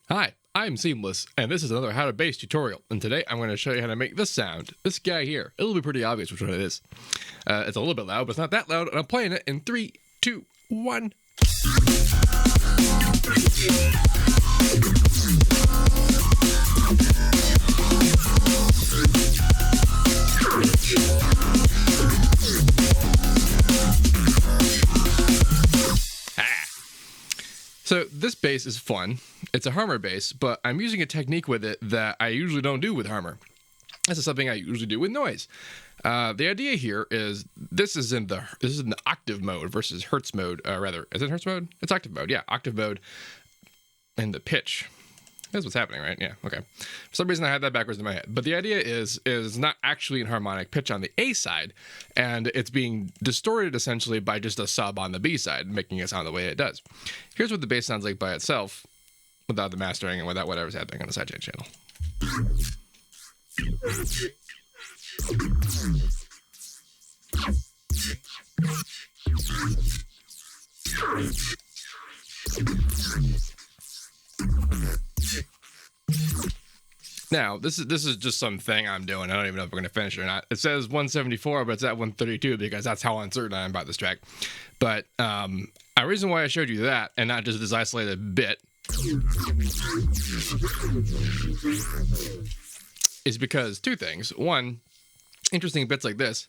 Hi, I'm Seamless, and this is another how to bass tutorial. And today I'm going to show you how to make this sound. This guy here. It'll be pretty obvious which one it is. It's a little bit loud, but it's not that loud, and I'm playing it in 3, 2, 1. So this bass is fun. It's a Harmor bass, but I'm using a technique with it that I usually don't do with Harmor. This is something I usually do with noise. The idea here is this is in the octave mode versus Hertz mode. Is it Hertz mode? It's octave mode. Yeah, octave mode. And the pitch. That's what's happening, right? Yeah, okay. For some reason I had that backwards in my head. But the idea is not actually in harmonic pitch on the A side, and it's being distorted essentially by just a sub on the B side, making it sound the way it does. Here's what the bass sounds like by itself, without the mastering and without whatever's happening on the sidechain channel. Now, this is just something I'm doing. I don't even know if we're going to finish it or not. It says 174, but it's at 132 because that's how uncertain I am about this track. But a reason why I showed you that and not just this isolated bit is because two things. One, interesting bits like this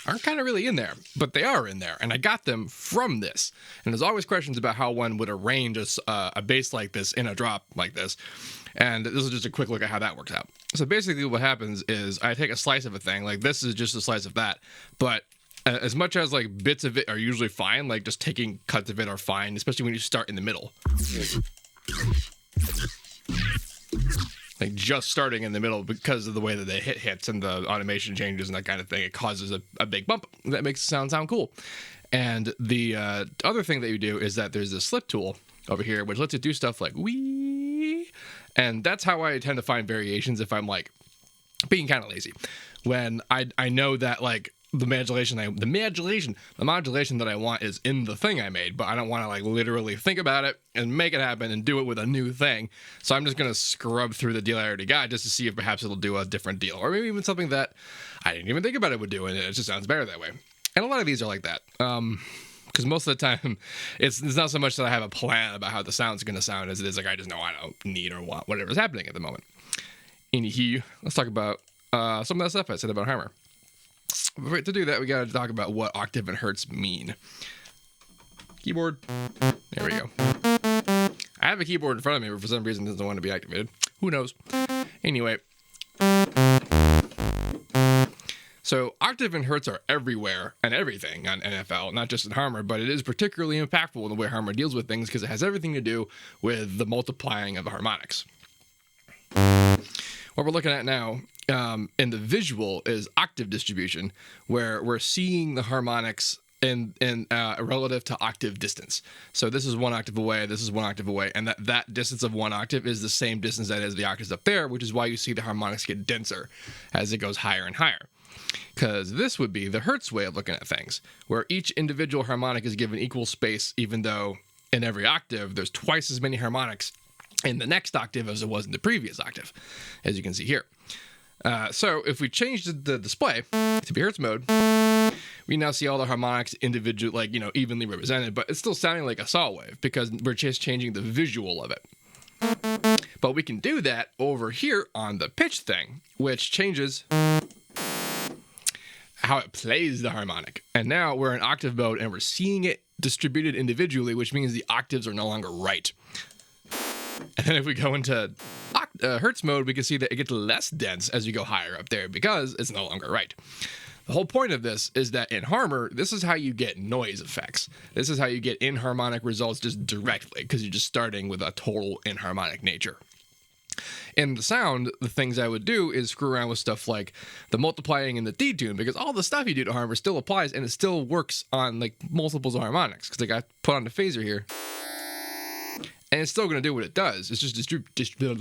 aren't kind of really in there, but they are in there, and I got them from this. And there's always questions about how one would arrange a bass like this in a drop like this, and this is just a quick look at how that works out. So basically what happens is I take a slice of a thing, like this is just a slice of that, but as much as like bits of it are usually fine, like just taking cuts of it are fine, especially when you start in the middle. Like just starting in the middle because of the way that the hits and the automation changes and that kind of thing, it causes a big bump that makes the sound cool. And the other thing that you do is that there's this slip tool over here which lets you do stuff like wee, and that's how I tend to find variations if I'm like being kind of lazy. When I know that like the modulation that I want is in the thing I made, but I don't want to like literally think about it and make it happen and do it with a new thing. So I'm just going to scrub through the deal I already got just to see if perhaps it'll do a different deal, or maybe even something that I didn't even think about it would do, and it just sounds better that way. And a lot of these are like that. Because most of the time, it's not so much that I have a plan about how the sound's going to sound as it is like I just know I don't need or want whatever's happening at the moment. Anywho, let's talk about some of that stuff I said about Harmor. But to do that, we got to talk about what octave and hertz mean. Keyboard. There we go. I have a keyboard in front of me, but for some reason it doesn't want to be activated. Who knows? Anyway. So octave and hertz are everywhere and everything on NFL, not just in Harmor, but it is particularly impactful in the way Harmor deals with things because it has everything to do with the multiplying of the harmonics. What we're looking at now in the visual is octave distribution, where we're seeing the harmonics in relative to octave distance. So this is 1 octave away, this is 1 octave away, and that distance of 1 octave is the same distance that is the octaves up there, which is why you see the harmonics get denser as it goes higher and higher. Because this would be the Hertz way of looking at things, where each individual harmonic is given equal space, even though in every octave there's twice as many harmonics in the next octave as it was in the previous octave, as you can see here. So if we change the display to be Hertz mode, we now see all the harmonics individual, like, evenly represented, but it's still sounding like a saw wave because we're just changing the visual of it. But we can do that over here on the pitch thing, which changes how it plays the harmonic. And now we're in octave mode and we're seeing it distributed individually, which means the octaves are no longer right. And then if we go into Hertz mode, we can see that it gets less dense as you go higher up there because it's no longer right. The whole point of this is that in Harmor, this is how you get noise effects. This is how you get inharmonic results just directly because you're just starting with a total inharmonic nature. In the sound, the things I would do is screw around with stuff like the multiplying and the detune, because all the stuff you do to Harmor still applies and it still works on like multiples of harmonics. Because like I put on the phaser here, and it's still going to do what it does. It's just distributed differently.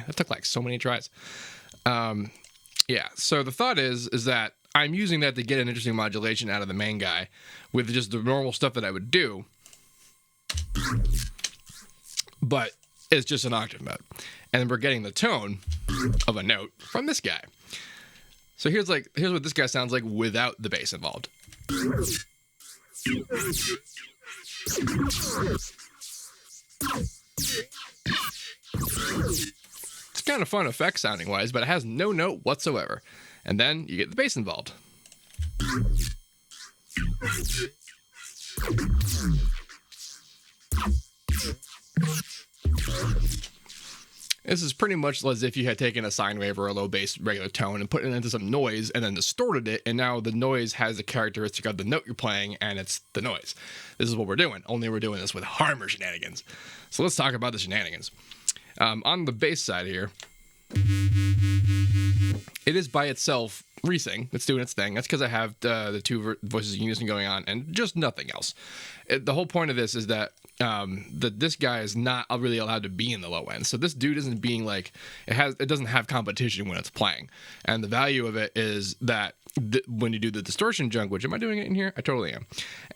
That took like so many tries. Yeah. So the thought is that I'm using that to get an interesting modulation out of the main guy with just the normal stuff that I would do. but it's just an octave mode. And then we're getting the tone of a note from this guy. So here's what this guy sounds like without the bass involved. It's kind of fun effect sounding wise, but it has no note whatsoever. And then you get the bass involved. This is pretty much as if you had taken a sine wave or a low bass regular tone and put it into some noise and then distorted it, and now the noise has the characteristic of the note you're playing, and it's the noise. This is what we're doing, only we're doing this with Harmor shenanigans. So let's talk about the shenanigans. On the bass side here, it is by itself resync. It's doing its thing. That's because I have the two voices in unison going on and just nothing else. The whole point of this is that this guy is not really allowed to be in the low end. So this dude isn't being like, it doesn't have competition when it's playing. And the value of it is that when you do the distortion junk, which, am I doing it in here? I totally am.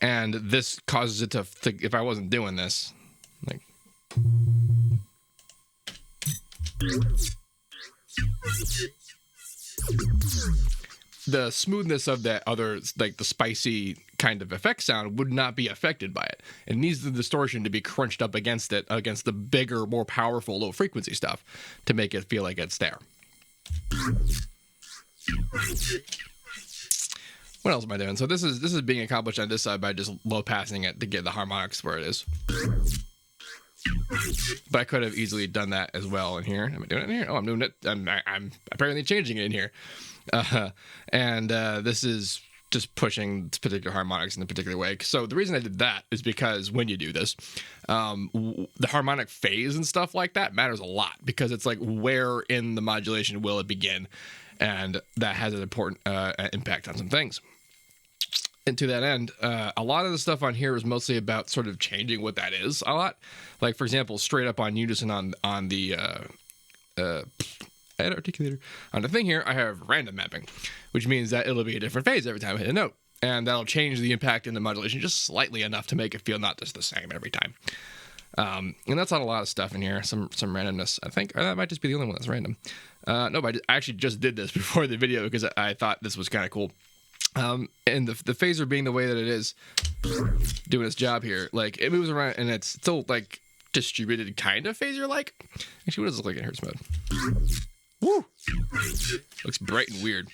And this causes it to if I wasn't doing this, like, the smoothness of that other, like the spicy kind of effect sound, would not be affected by it. It needs the distortion to be crunched up against it, against the bigger, more powerful low frequency stuff, to make it feel like it's there. What else am I doing? So this is being accomplished on this side by just low passing it to get the harmonics where it is. But I could have easily done that as well in here. Am I doing it in here? Oh, I'm doing it. I'm apparently changing it in here. This is just pushing particular harmonics in a particular way. So the reason I did that is because when you do this, the harmonic phase and stuff like that matters a lot, because it's like, where in the modulation will it begin? And that has an important impact on some things. And to that end, a lot of the stuff on here is mostly about sort of changing what that is a lot. Like, for example, straight up on unison on the articulator. On the thing here, I have random mapping, which means that it'll be a different phase every time I hit a note. And that'll change the impact in the modulation just slightly enough to make it feel not just the same every time. And that's on a lot of stuff in here. Some randomness, I think. Or that might just be the only one that's random. No, but I actually just did this before the video because I thought this was kind of cool. And the phaser being the way that it is, doing its job here, like, it moves around and it's still like distributed kind of phaser like. Actually, what does it look like in Hertz mode? Woo! Looks bright and weird.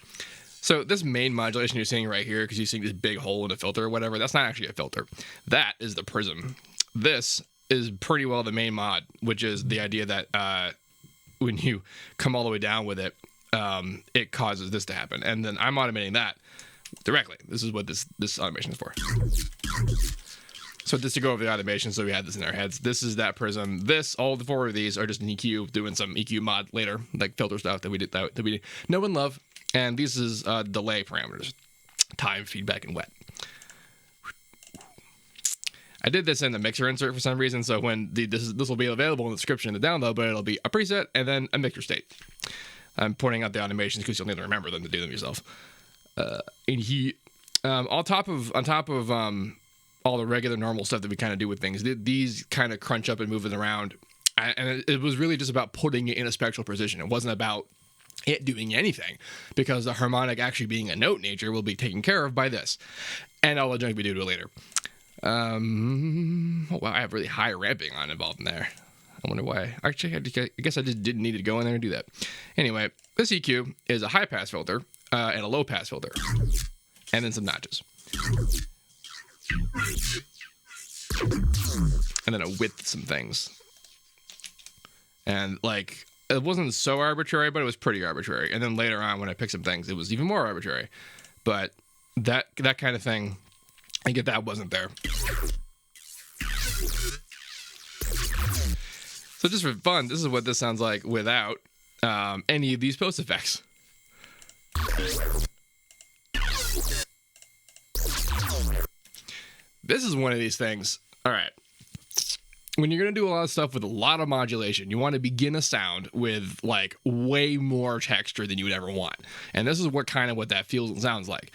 So this main modulation you're seeing right here, because you see this big hole in the filter or whatever, that's not actually a filter. That is the prism. This is pretty well the main mod, which is the idea that when you come all the way down with it, it causes this to happen. And then I'm automating that directly. This is what this automation is for. So just to go over the automation, so we had this in our heads. This is that prism. All the four of these are just an EQ, doing some EQ mod later, like filter stuff that we did that we know and love. And these is delay parameters, time, feedback, and wet. I did this in the mixer insert for some reason, so when this will be available in the description in the download, but it'll be a preset and then a mixer state. I'm pointing out the automations because you'll need to remember them to do them yourself. And on top of all the regular normal stuff that we kind of do with things, these kind of crunch up and move it around, and it was really just about putting it in a spectral position. It wasn't about it doing anything, because the harmonic actually being a note nature will be taken care of by this, and all the junk we do to it later. Oh wow, I have really high ramping involved in there. I wonder why. Actually, I guess I just didn't need to go in there and do that. Anyway, this EQ is a high pass filter and a low pass filter, and then some notches, and then a width some things. And like, it wasn't so arbitrary, but it was pretty arbitrary. And then later on, when I picked some things, it was even more arbitrary. But that kind of thing, I get that wasn't there. So just for fun, this is what this sounds like without any of these post effects. This is one of these things. All right. When you're going to do a lot of stuff with a lot of modulation, you want to begin a sound with like way more texture than you would ever want. And this is what that feels and sounds like.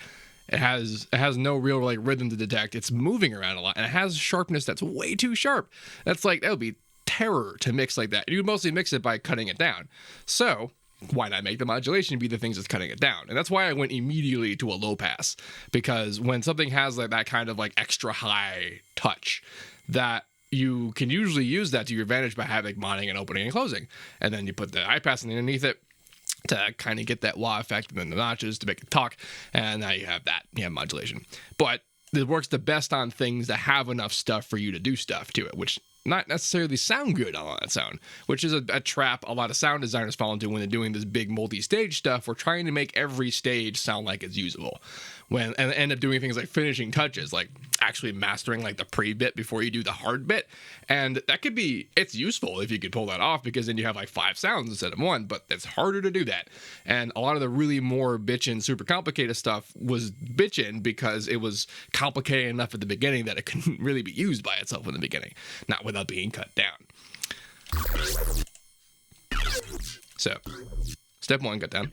It has no real like rhythm to detect. It's moving around a lot, and it has sharpness that's way too sharp. That would be terror to mix like that. You would mostly mix it by cutting it down. So why not make the modulation be the things that's cutting it down? And that's why I went immediately to a low pass, because when something has like that kind of like extra high touch, that you can usually use that to your advantage by having modding and opening and closing. And then you put the high pass underneath it to kind of get that wah effect, and then the notches to make it talk. And now you have that. You have modulation. But it works the best on things that have enough stuff for you to do stuff to it, which not necessarily sound good on that sound, which is a trap a lot of sound designers fall into when they're doing this big multi-stage stuff. We're trying to make every stage sound like it's usable, and end up doing things like finishing touches, like actually mastering like the pre-bit before you do the hard bit. And that could be, it's useful if you could pull that off, because then you have like 5 sounds instead of 1, but it's harder to do that. And a lot of the really more bitchin', super complicated stuff was bitchin' because it was complicated enough at the beginning that it couldn't really be used by itself in the beginning, not without being cut down. So, step 1, cut down.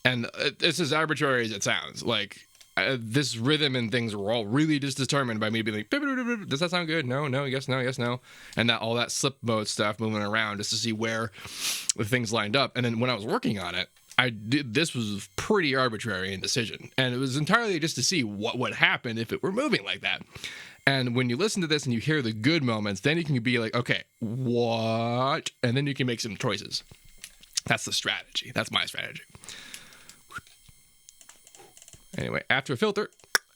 And it's as arbitrary as it sounds. Like, this rhythm and things were all really just determined by me being like, does that sound good? No, yes, no. And that all that slip mode stuff moving around just to see where the things lined up. And then when I was working on it, this was pretty arbitrary indecision. And it was entirely just to see what would happen if it were moving like that. And when you listen to this and you hear the good moments, then you can be like, okay, what? And then you can make some choices. That's the strategy. That's my strategy. Anyway, after a filter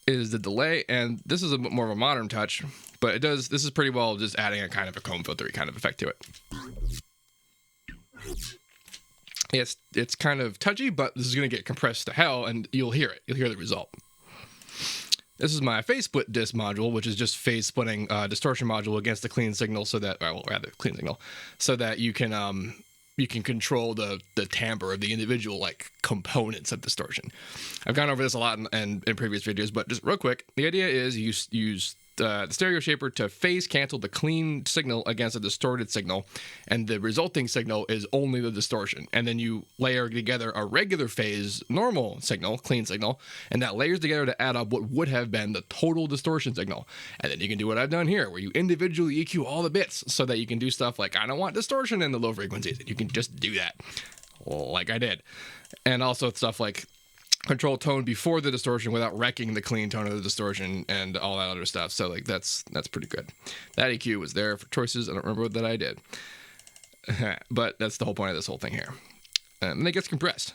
is the delay, and this is more of a modern touch, but this is pretty well just adding a kind of a comb filtery kind of effect to it. It's kind of touchy, but this is going to get compressed to hell, and you'll hear it. You'll hear the result. This is my phase split disc module, which is just phase splitting distortion module against the clean signal, so that, or rather clean signal, so that you can control the timbre of the individual like components of distortion. I've gone over this a lot in previous videos, but just real quick, the idea is you use the stereo shaper to phase cancel the clean signal against a distorted signal, and the resulting signal is only the distortion. And then you layer together a regular phase normal signal, clean signal, and that layers together to add up what would have been the total distortion signal. And then you can do what I've done here, where you individually EQ all the bits so that you can do stuff like, I don't want distortion in the low frequencies, and you can just do that like I did. And also stuff like control tone before the distortion without wrecking the clean tone of the distortion and all that other stuff. So like that's pretty good. That EQ was there for choices. I don't remember what that I did, but that's the whole point of this whole thing here. And it gets compressed.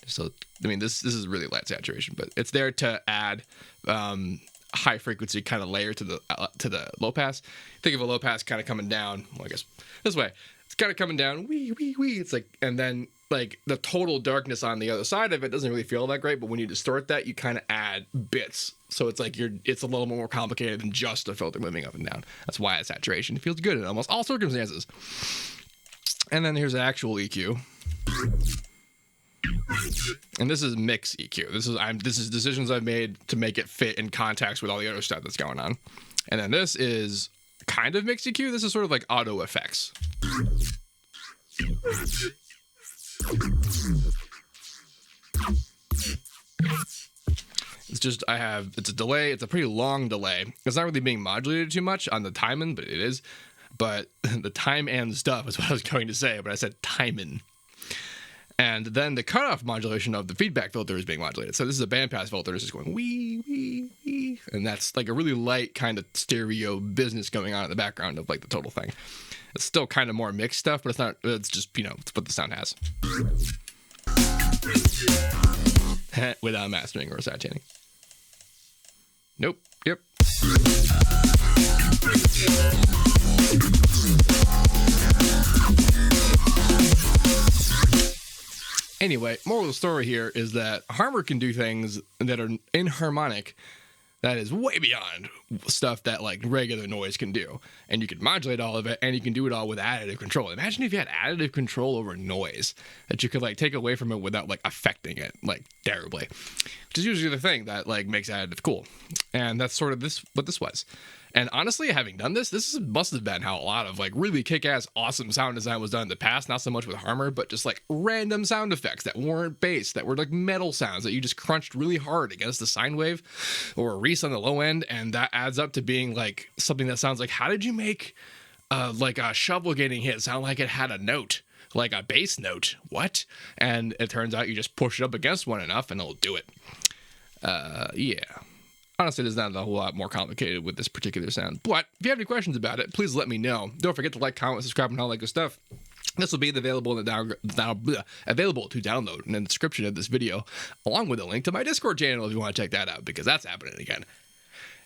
So I mean, this is really light saturation, but it's there to add high frequency kind of layer to the low pass. Think of a low pass kind of coming down. Well, I guess this way. It's kind of coming down. Wee. It's like, and then like the total darkness on the other side of it doesn't really feel that great, but when you distort that, you kind of add bits. So it's like it's a little more complicated than just a filter moving up and down. That's why it's saturation. It feels good in almost all circumstances. And then here's the actual EQ. And this is mix EQ. This is decisions I've made to make it fit in context with all the other stuff that's going on. And then this is kind of mix EQ. This is sort of like auto effects. It's a delay. It's a pretty long delay. It's not really being modulated too much on the timing, but it is. But the time and stuff is what I was going to say, but I said timing. And then the cutoff modulation of the feedback filter is being modulated. So this is a bandpass filter. It's just going wee. And that's like a really light kind of stereo business going on in the background of like the total thing. It's still kind of more mixed stuff, but it's just, it's what the sound has. Without mastering or sidechaining. Nope. Yep. Anyway, moral of the story here is that Harmor can do things that are inharmonic that is way beyond stuff that like regular noise can do. And you can modulate all of it, and you can do it all with additive control. Imagine if you had additive control over noise that you could like take away from it without like affecting it like terribly, which is usually the thing that like makes additive cool. And that's sort of what this was. And honestly, having done this must have been how a lot of like really kick-ass awesome sound design was done in the past. Not so much with Harmor, but just like random sound effects that weren't bass, that were like metal sounds that you just crunched really hard against the sine wave or a Reese on the low end. And that adds up to being like something that sounds like, how did you make like a shovel getting hit sound like it had a note? Like a bass note? What? And it turns out you just push it up against one enough and it'll do it. Yeah. Honestly, there's not a whole lot more complicated with this particular sound. But if you have any questions about it, please let me know. Don't forget to like, comment, subscribe, and all that good stuff. This will be available available to download in the description of this video, along with a link to my Discord channel if you want to check that out, because that's happening again.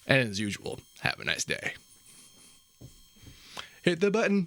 And as usual, have a nice day. Hit the button.